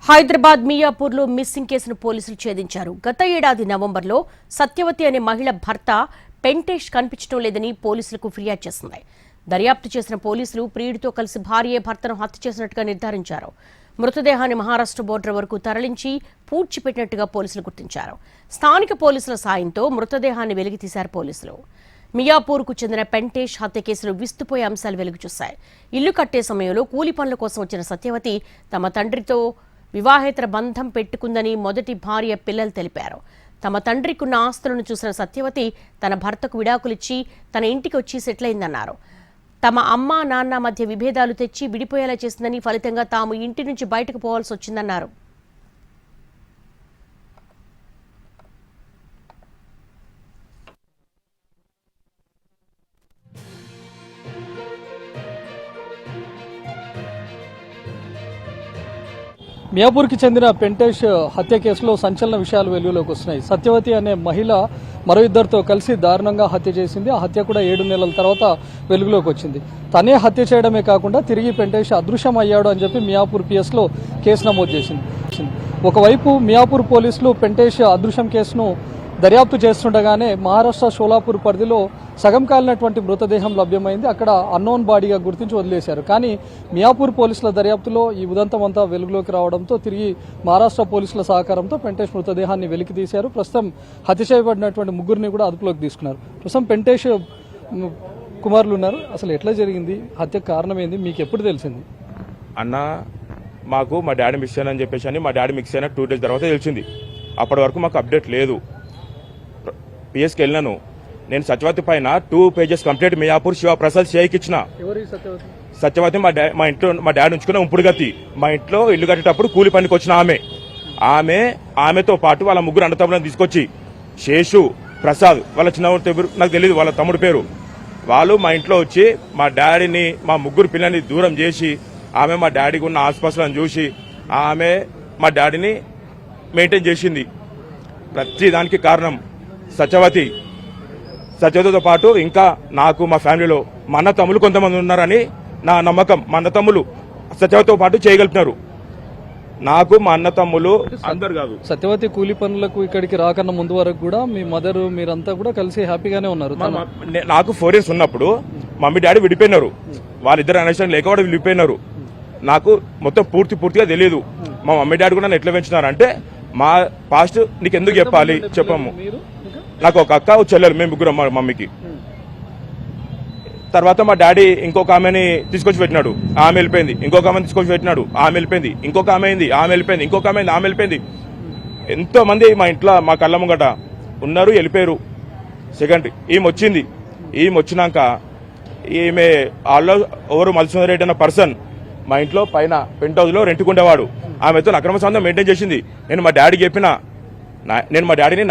Hyderabad మియాపూర్లో missing కేసును పోలీసులు ఛేదించారు. గత ఏడాది నవంబర్లో సత్యవతి అనే మహిళ భర్త పెంటేష్ కనిపించడం లేదని పోలీసులకు ఫిర్యాదు చేసింది. దర్యాప్తు చేసిన పోలీసులు ప్రియుడితో కలిసి భార్యే భర్తను హత్య చేసినట్టుగా నిర్ధారించారు. మృతదేహాన్ని మహారాష్ట్ర బోర్డర్ వరకు తరలించి పూడ్చిపెట్టినట్టుగా పోలీసులు గుర్తించారు. స్థానిక పోలీసుల సాయంతో మృతదేహాన్ని వెలికితీశారు పోలీసులు. మియాపూర్కు చెందిన పెంటేష్ హత్య కేసులో విస్తుపోయే అంశాలు వెలుగుచూశాయి. ఇల్లు కట్టే సమయంలో కూలి పనుల కోసం వచ్చిన సత్యవతి తమ తండ్రితో వివాహేతర బంధం పెట్టుకుందని మొదటి భార్య పిల్లలు తెలిపారు. తమ తండ్రికున్న ఆస్తులను చూసిన సత్యవతి తన భర్తకు విడాకులిచ్చి తన ఇంటికి వచ్చి సెటిల్ అయిందన్నారు. తమ అమ్మ నాన్న మధ్య విభేదాలు తెచ్చి విడిపోయేలా చేసిందని, ఫలితంగా తాము ఇంటి నుంచి బయటకు పోవాల్సి వచ్చిందన్నారు. మియాపూర్కి చెందిన పెంటేష్ హత్య కేసులో సంచలన విషయాలు వెలుగులోకి వస్తున్నాయి. సత్యవతి అనే మహిళ మరో ఇద్దరితో కలిసి దారుణంగా హత్య చేసింది. ఆ హత్య కూడా 7 నెలల తర్వాత వెలుగులోకి వచ్చింది. తనే హత్య చేయడమే కాకుండా తిరిగి పెంటేష్ అదృశ్యం అయ్యాడు అని చెప్పి మియాపూర్ పిఎస్లో కేసు నమోదు చేసింది. ఒకవైపు మియాపూర్ పోలీసులు పెంటేష్ అదృశ్యం కేసును దర్యాప్తు చేస్తుండగానే మహారాష్ట్ర షోలాపూర్ పరిధిలో సగం కాలినటువంటి మృతదేహం లభ్యమైంది. అక్కడ అన్నోన్ బాడీగా గుర్తించి వదిలేశారు. కానీ మియాపూర్ పోలీసుల దర్యాప్తులో ఈ ఉదంతం అంతా వెలుగులోకి రావడంతో తిరిగి మహారాష్ట్ర పోలీసుల సహకారంతో పెంటేష్ మృతదేహాన్ని వెలికి తీశారు. ప్రస్తుతం హత్య చేయబడినటువంటి ముగ్గురిని కూడా అదుపులోకి తీసుకున్నారు. ప్రస్తుతం పెంటేష్ కుమారులు ఉన్నారు. అసలు ఎట్లా జరిగింది, హత్య కారణం ఏంది, మీకు ఎప్పుడు తెలిసింది? అన్న, మాకు మా డాడీ మిక్స్ అని చెప్పేసి అని మా డాడీ మిక్స్ అయిన 2 days తర్వాత తెలిసింది. అప్పటి వరకు మాకు అప్డేట్ లేదు. పిఎస్కి వెళ్ళినాను. నేను సత్యవతి పైన 2 pages కంప్లీట్ మియాపూర్ శివప్రసాద్ సిఐకి ఇచ్చిన. సత్యవతి మా ఇంట్లో మా డాడీ ఉంచుకున్న ఉంపుడు గతి. మా ఇంట్లో ఇల్లు కట్టేటప్పుడు కూలి పనికి వచ్చిన ఆమెతో పాటు వాళ్ళ ముగ్గురు అన్నతమ్ములను తీసుకొచ్చి శేషు, ప్రసాద్, వాళ్ళ చిన్న నాకు తెలియదు, వాళ్ళ తమ్ముడు పేరు, వాళ్ళు మా ఇంట్లో వచ్చి మా డాడీని మా ముగ్గురు పిల్లల్ని దూరం చేసి ఆమె మా డాడీకి ఉన్న ఆసుపత్రులను చూసి ఆమె మా డాడీని మెయింటైన్ చేసింది. ప్రతి దానికి కారణం సత్యవతితో పాటు ఇంకా నాకు మా ఫ్యామిలీలో మా అన్న తమ్ములు కొంతమంది ఉన్నారని నా నమ్మకం. మా అన్న తమ్ములు సత్యవతితో పాటు చేయగలుగుతున్నారు. నాకు మా అన్న తమ్ములు అందరు కాదు. సత్యవతి కూలి పనులకు ఇక్కడికి రాకన్నా ముందు వరకు కూడా మీ మదర్ మీరంతా కూడా కలిసి హ్యాపీగానే ఉన్నారు. నాకు 4 years ఉన్నప్పుడు మమ్మీ డాడీ విడిపోయినారు. వాళ్ళిద్దరు అండర్స్టాండింగ్ లేక కూడా విడిపోయినారు. నాకు మొత్తం పూర్తిగా తెలియదు. మా మమ్మీ డాడీ కూడా నన్ను ఎట్లా పెంచున్నారంటే, మా పాస్ట్ నీకు ఎందుకు చెప్పాలి చెప్పము. నాకు ఒక అక్క, ఒక చెల్లెలు, మేము ముగ్గురం మా మమ్మీకి. తర్వాత మా డాడీ ఇంకొక ఆమెని తీసుకొచ్చి పెట్టినాడు, ఆమె వెళ్ళిపోయింది. ఇంకొక ఆమెను తీసుకొచ్చి పెట్టినాడు, ఆమె వెళ్ళిపోయింది. ఇంకొక ఆమె అయింది, ఆమె వెళ్ళిపోయింది. ఇంకొక ఆమె అయింది, ఆమె వెళ్ళిపోయింది. ఎంతో మంది మా ఇంట్లో మా కళ్ళ ముంగట ఉన్నారు, వెళ్ళిపోయారు. సెకండ్ ఈమె వచ్చింది. ఈమె వచ్చినాక ఈమె వాళ్ళు ఎవరు మధుసూదన్ రెడ్డి అన్న పర్సన్ మా ఇంట్లో పైన పెంట్ హౌస్ లో రెంట్కుండేవాడు. ఆమెతో అక్రమ సంబంధం మెయింటైన్ చేసింది. నేను మా డాడీకి చెప్పిన, నేను మా డాడీని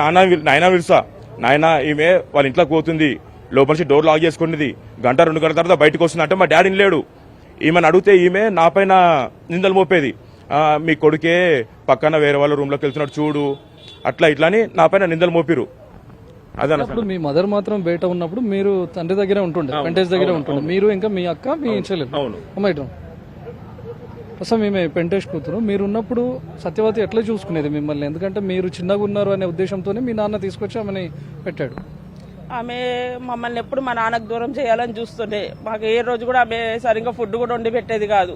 నాయన పిలుస్తా, నాయన ఈమె వాళ్ళ ఇంట్లోకి పోతుంది, లోపల నుంచి డోర్ లాక్ చేసుకునేది, 1-2 గంటల తర్వాత బయటకు వస్తుంది అంటే మా డాడీని లేడు. ఈమెను అడిగితే ఈమె నా పైన నిందలు మోపేది. మీ కొడుకే పక్కన వేరే వాళ్ళ రూమ్లోకి వెళ్తున్నాడు చూడు, అట్లా ఇట్లా అని నా పైన నిందలు మోపిరు. అదనప్పుడు మీ మదర్ మాత్రం బయట ఉన్నప్పుడు మీరు తండ్రి దగ్గరే ఉంటుండే, పెంటేష్ దగ్గరే ఉంటుండే, మీరు ఇంకా మీ అక్క, మీ చెల్లెలు. అవును. అమ్మాయిటం అసలు మేమే పెంటేష్ కూతురు. మీరు ఉన్నప్పుడు సత్యవతి ఎట్లా చూసుకునేది మిమ్మల్ని? ఎందుకంటే మీరు చిన్నగా ఉన్నారు అనే ఉద్దేశంతోనే మీ నాన్న తీసుకొచ్చి ఆమెని పెట్టాడు. ఆమె మమ్మల్ని ఎప్పుడు మా నాన్నకు దూరం చేయాలని చూస్తుండే. మాకు ఏ రోజు కూడా ఆమె సరిగ్గా ఫుడ్ కూడా వండి పెట్టేది కాదు.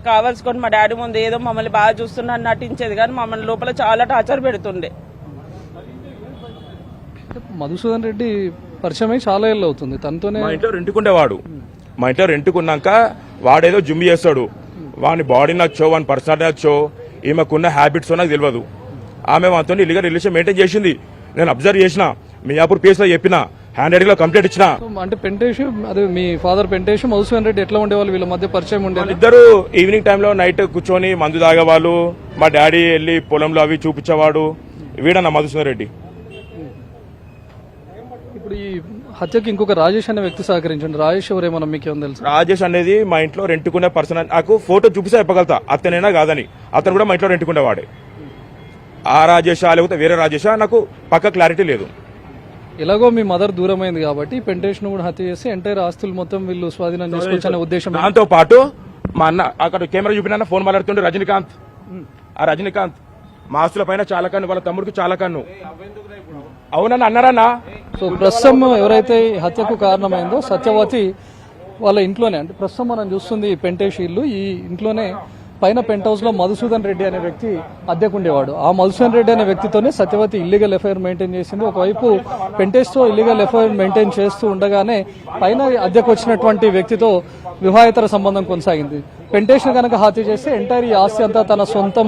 కావాల్సుకొని మా డాడీ ముందు ఏదో మమ్మల్ని బాగా చూస్తున్నా నటించేది, కానీ మమ్మల్ని లోపల చాలా టార్చర్ పెడుతుండే. మధుసూదన్ రెడ్డి పరిచయం అయి చాలా ఏళ్ళు అవుతుంది. తనతోనే మా ఇంట్లో రెంట్కుండేవాడు. మా ఇంట్లో రెంట్కున్నాక వాడేదో జిమ్ చేస్తాడు. వాని బాడీ నచ్చో, వాని పర్సనాలిటీ నచ్చో, ఈమెకున్న హ్యాబిట్స్ నాకు తెలియదు. ఆమె వాటితో ఇల్లీగల్ రిలేషన్ మెయింటైన్ చేసింది. నేను అబ్జర్వ్ చేసిన, మియాపూర్ పిఎస్ లో చెప్పిన, హ్యాండ్ రైటింగ్ లో కంప్లైంట్ ఇచ్చిన. అంటే పెంటేష్, అదే మీ ఫాదర్ పెంటేష్, మధుసూదన్ రెడ్డి ఎట్లా ఉండేవాళ్ళు? వీళ్ళ మధ్య పరిచయం ఉండేది. ఇద్దరు ఈవినింగ్ టైంలో నైట్ కూర్చొని మందు తాగేవాళ్ళు. మా డాడీ వెళ్ళి పొలంలో అవి చూపించేవాడు. వీడన్న మధుసూదన్ రెడ్డి. ఇప్పుడు ఈ హత్యకి ఇంకొక రాజేష్ అనే వ్యక్తి సహకరించండి. రాజేష్ ఎవరేమన్నా మీకు ఏమన్నా తెలుసు? రాజేష్ అనేది మా ఇంట్లో రెంట్కునే పర్సన్. నాకు ఫోటో చూపిస్తే చెప్పగలుగుతా అతనైనా కాదని. అతను కూడా మా ఇంట్లో రెంట్కుండేవాడే. ఆ రాజేషా లేకపోతే వేరే రాజేషా నాకు పక్క క్లారిటీ లేదు. ఎలాగో మీ మదర్ దూరమైంది కాబట్టి పెంటేష్ ను కూడా హత్య చేసి ఎంటైర్ ఆస్తులు మొత్తం వీళ్ళు స్వాధీనం చేసుకోవచ్చనే ఉద్దేశం. దాంతో పాటు మా అన్న అక్కడ కెమెరా చూపిన ఫోన్ మాట్లాడుతుండే రజనీకాంత్, ఆ రజనీకాంత్ మా ఆస్తుల పైన చాలా కన్ను, వాళ్ళ తమ్ముడికి చాలా కన్ను. అవునన్నా అన్నారన్నా. సో ప్రస్తుతం ఎవరైతే ఈ హత్యకు కారణమైందో సత్యవతి వాళ్ళ ఇంట్లోనే, అంటే ప్రస్తుతం మనం చూస్తుంది ఈ పెంటేష్ ఇల్లు, ఈ ఇంట్లోనే పైన పెంట్ హౌస్ లో మధుసూదన్ రెడ్డి అనే వ్యక్తి అద్దెకుండేవాడు. ఆ మధుసూదన్ రెడ్డి అనే వ్యక్తితోనే సత్యవతి ఇల్లీగల్ ఎఫ్ఐఆర్ మెయింటైన్ చేసింది. ఒకవైపు పెంటేష్ తో ఇల్లీగల్ ఎఫ్ఐఆర్ మెయింటైన్ చేస్తూ ఉండగానే పైన అద్దెకు వచ్చినటువంటి వ్యక్తితో వివాహేతర సంబంధం కొనసాగింది. పెంటేష్ ను కనుక హత్య చేస్తే ఎంటైర్ ఈ ఆస్తి అంతా తన సొంతం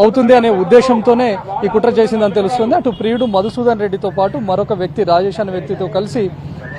అవుతుంది అనే ఉద్దేశంతోనే ఈ కుట్ర చేసిందని తెలుస్తుంది. అటు ప్రియుడు మధుసూదన్ రెడ్డితో పాటు మరొక వ్యక్తి రాజేష్ అనే వ్యక్తితో కలిసి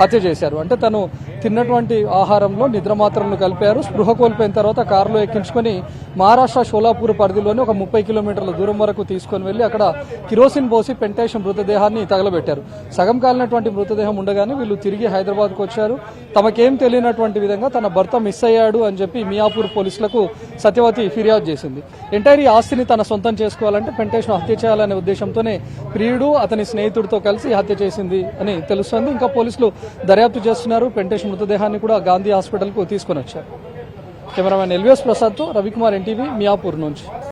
హత్య చేశారు. అంటే తను తిన్నటువంటి ఆహారంలో నిద్రమాత్రలను కలిపారు. స్పృహ కోల్పోయిన తర్వాత కారులో ఎక్కించుకొని మహారాష్ట్ర షోలాపూర్ పరిధిలోని ఒక 30 కిలోమీటర్ల దూరం వరకు తీసుకొని వెళ్లి అక్కడ కిరోసిన్ పోసి పెంటేష్ మృతదేహాన్ని తగలబెట్టారు. సగం కాలినటువంటి మృతదేహం ఉండగానే వీళ్ళు తిరిగి హైదరాబాద్కు వచ్చారు. తమకేం తెలియనటువంటి విధంగా తన భర్త మిస్ అయ్యాడు అని చెప్పి మియాపూర్ పోలీసులకు సత్యవతి ఫిర్యాదు చేసింది. ఎంటైర్ ఈ ఆస్తిని తన సొంతం చేసుకోవాలంటే పెంటేష్ను హత్య చేయాలనే ఉద్దేశంతోనే ప్రియుడు అతని స్నేహితుడితో కలిసి హత్య చేసింది అని తెలుస్తోంది. ఇంకా పోలీసులు దర్యాప్తు చేస్తున్నారు. పెంటేష్ మృతదేహాన్ని కూడా గాంధీ హాస్పిటల్కు తీసుకొని వచ్చారు. కెమెరామెన్ ఎల్విఎస్ ప్రసాద్తో రవికుమార్, ఎన్టీవీ, మియాపూర్ నుంచి.